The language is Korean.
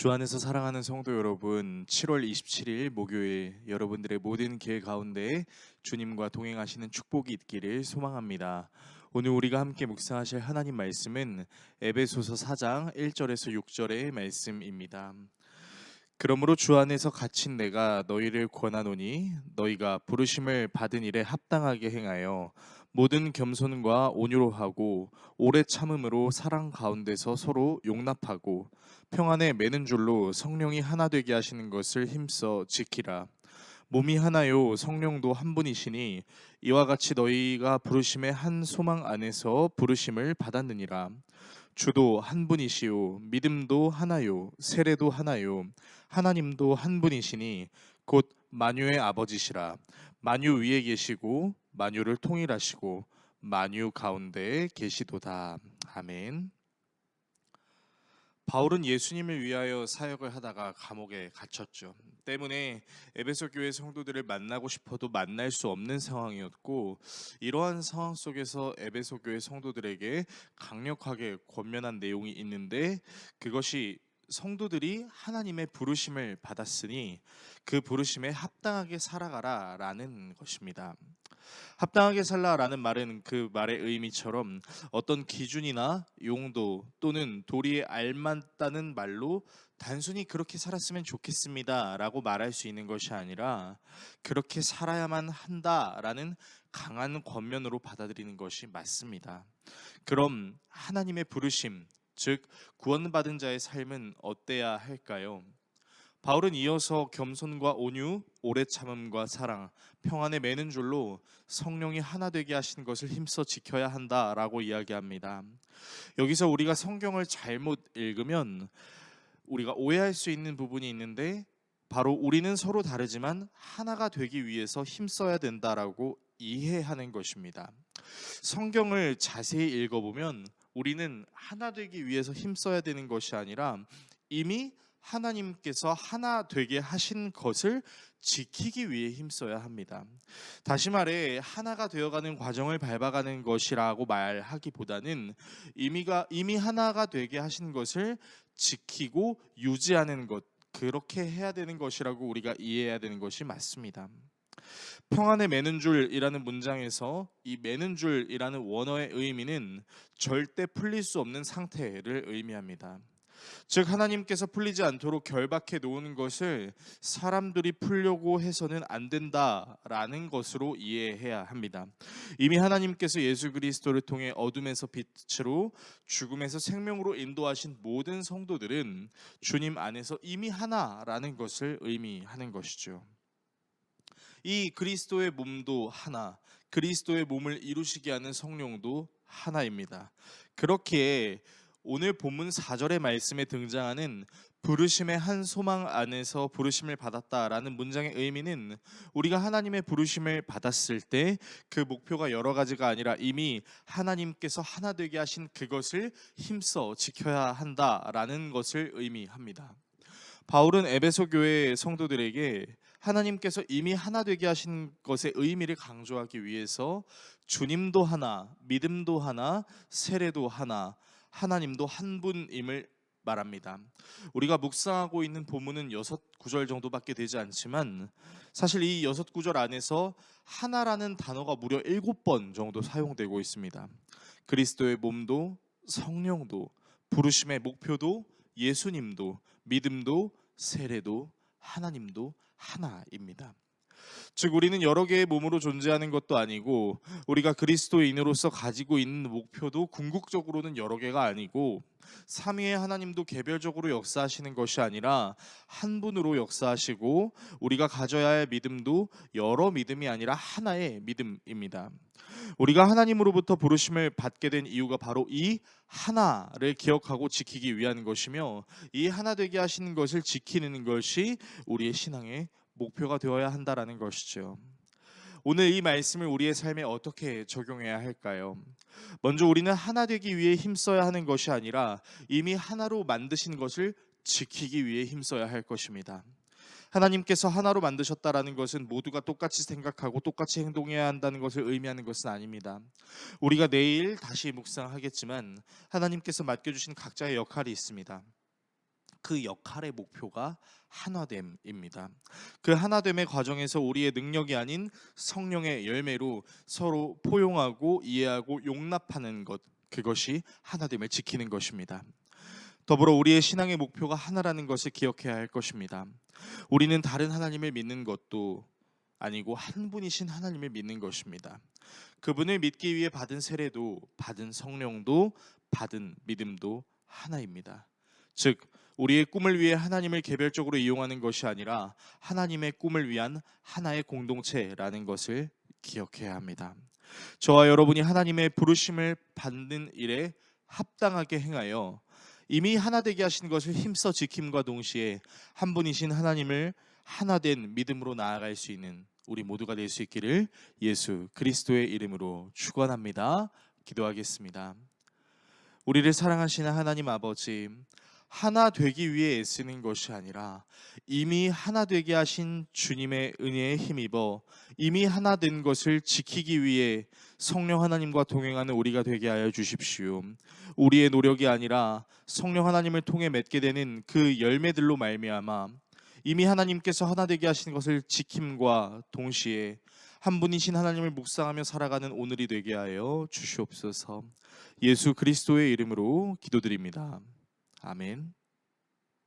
주 안에서 사랑하는 성도 여러분, 7월 27일 목요일 여러분들의 모든 길 가운데 주님과 동행하시는 축복이 있기를 소망합니다. 오늘 우리가 함께 묵상하실 하나님 말씀은 에베소서 4장 1절에서 6절의 말씀입니다. 그러므로 주 안에서 갇힌 내가 너희를 권하노니 너희가 부르심을 받은 일에 합당하게 행하여 모든 겸손과 온유로 하고 오래 참음으로 사랑 가운데서 서로 용납하고 평안에 매는 줄로 성령이 하나 되게 하시는 것을 힘써 지키라. 몸이 하나요 성령도 한 분이시니 이와 같이 너희가 부르심의 한 소망 안에서 부르심을 받았느니라. 주도 한 분이시요 믿음도 하나요 세례도 하나요 하나님도 한 분이시니 곧 만유의 아버지시라. 만유 위에 계시고 만유를 통일하시고 만유 가운데 계시도다. 아멘. 바울은 예수님을 위하여 사역을 하다가 감옥에 갇혔죠. 때문에 에베소 교회 성도들을 만나고 싶어도 만날 수 없는 상황이었고, 이러한 상황 속에서 에베소 교회 성도들에게 강력하게 권면한 내용이 있는데, 그것이 성도들이 하나님의 부르심을 받았으니 그 부르심에 합당하게 살아가라 라는 것입니다. 합당하게 살라라는 말은 그 말의 의미처럼 어떤 기준이나 용도 또는 도리에 알맞다는 말로 단순히 그렇게 살았으면 좋겠습니다 라고 말할 수 있는 것이 아니라 그렇게 살아야만 한다라는 강한 권면으로 받아들이는 것이 맞습니다. 그럼 하나님의 부르심, 즉 구원받은 자의 삶은 어때야 할까요? 바울은 이어서 겸손과 온유, 오래 참음과 사랑, 평안에 매는 줄로 성령이 하나 되게 하신 것을 힘써 지켜야 한다라고 이야기합니다. 여기서 우리가 성경을 잘못 읽으면 우리가 오해할 수 있는 부분이 있는데, 바로 우리는 서로 다르지만 하나가 되기 위해서 힘써야 된다라고 이해하는 것입니다. 성경을 자세히 읽어보면 우리는 하나 되기 위해서 힘써야 되는 것이 아니라 이미 하나님께서 하나 되게 하신 것을 지키기 위해 힘써야 합니다. 다시 말해 하나가 되어가는 과정을 밟아가는 것이라고 말하기보다는 이미 하나가 되게 하신 것을 지키고 유지하는 것, 그렇게 해야 되는 것이라고 우리가 이해해야 되는 것이 맞습니다. 평안에 매는 줄이라는 문장에서 이 매는 줄이라는 원어의 의미는 절대 풀릴 수 없는 상태를 의미합니다. 즉 하나님께서 풀리지 않도록 결박해 놓은 것을 사람들이 풀려고 해서는 안 된다라는 것으로 이해해야 합니다. 이미 하나님께서 예수 그리스도를 통해 어둠에서 빛으로 죽음에서 생명으로 인도하신 모든 성도들은 주님 안에서 이미 하나라는 것을 의미하는 것이죠. 이 그리스도의 몸도 하나, 그리스도의 몸을 이루시게 하는 성령도 하나입니다. 그렇기에 오늘 본문 4절의 말씀에 등장하는 부르심의 한 소망 안에서 부르심을 받았다라는 문장의 의미는 우리가 하나님의 부르심을 받았을 때 그 목표가 여러 가지가 아니라 이미 하나님께서 하나 되게 하신 그것을 힘써 지켜야 한다라는 것을 의미합니다. 바울은 에베소 교회 성도들에게 하나님께서 이미 하나 되게 하신 것의 의미를 강조하기 위해서 주님도 하나, 믿음도 하나, 세례도 하나, 하나님도 한 분임을 말합니다. 우리가 묵상하고 있는 본문은 6구절 정도밖에 되지 않지만 사실 이 6구절 안에서 하나라는 단어가 무려 7번 정도 사용되고 있습니다. 그리스도의 몸도 성령도 부르심의 목표도 예수님도 믿음도 세례도 하나님도 하나입니다. 즉 우리는 여러 개의 몸으로 존재하는 것도 아니고 우리가 그리스도인으로서 가지고 있는 목표도 궁극적으로는 여러 개가 아니고 삼위의 하나님도 개별적으로 역사하시는 것이 아니라 한 분으로 역사하시고 우리가 가져야 할 믿음도 여러 믿음이 아니라 하나의 믿음입니다. 우리가 하나님으로부터 부르심을 받게 된 이유가 바로 이 하나를 기억하고 지키기 위한 것이며 이 하나 되게 하시는 것을 지키는 것이 우리의 신앙의 목표가 되어야 한다라는 것이죠. 오늘 이 말씀을 우리의 삶에 어떻게 적용해야 할까요? 먼저 우리는 하나 되기 위해 힘써야 하는 것이 아니라 이미 하나로 만드신 것을 지키기 위해 힘써야 할 것입니다. 하나님께서 하나로 만드셨다라는 것은 모두가 똑같이 생각하고 똑같이 행동해야 한다는 것을 의미하는 것은 아닙니다. 우리가 내일 다시 묵상하겠지만 하나님께서 맡겨주신 각자의 역할이 있습니다. 그 역할의 목표가 하나됨입니다. 그 하나됨의 과정에서 우리의 능력이 아닌 성령의 열매로 서로 포용하고 이해하고 용납하는 것, 그것이 하나됨을 지키는 것입니다. 더불어 우리의 신앙의 목표가 하나라는 것을 기억해야 할 것입니다. 우리는 다른 하나님을 믿는 것도 아니고 한 분이신 하나님을 믿는 것입니다. 그분을 믿기 위해 받은 세례도, 받은 성령도, 받은 믿음도 하나입니다. 즉 우리의 꿈을 위해 하나님을 개별적으로 이용하는 것이 아니라 하나님의 꿈을 위한 하나의 공동체라는 것을 기억해야 합니다. 저와 여러분이 하나님의 부르심을 받는 일에 합당하게 행하여 이미 하나 되게 하신 것을 힘써 지킴과 동시에 한 분이신 하나님을 하나된 믿음으로 나아갈 수 있는 우리 모두가 될 수 있기를 예수 그리스도의 이름으로 축원합니다. 기도하겠습니다. 우리를 사랑하시는 하나님 아버지, 하나 되기 위해 애쓰는 것이 아니라 이미 하나 되게 하신 주님의 은혜에 힘입어 이미 하나 된 것을 지키기 위해 성령 하나님과 동행하는 우리가 되게 하여 주십시오. 우리의 노력이 아니라 성령 하나님을 통해 맺게 되는 그 열매들로 말미암아 이미 하나님께서 하나 되게 하신 것을 지킴과 동시에 한 분이신 하나님을 묵상하며 살아가는 오늘이 되게 하여 주시옵소서. 예수 그리스도의 이름으로 기도드립니다. 아멘.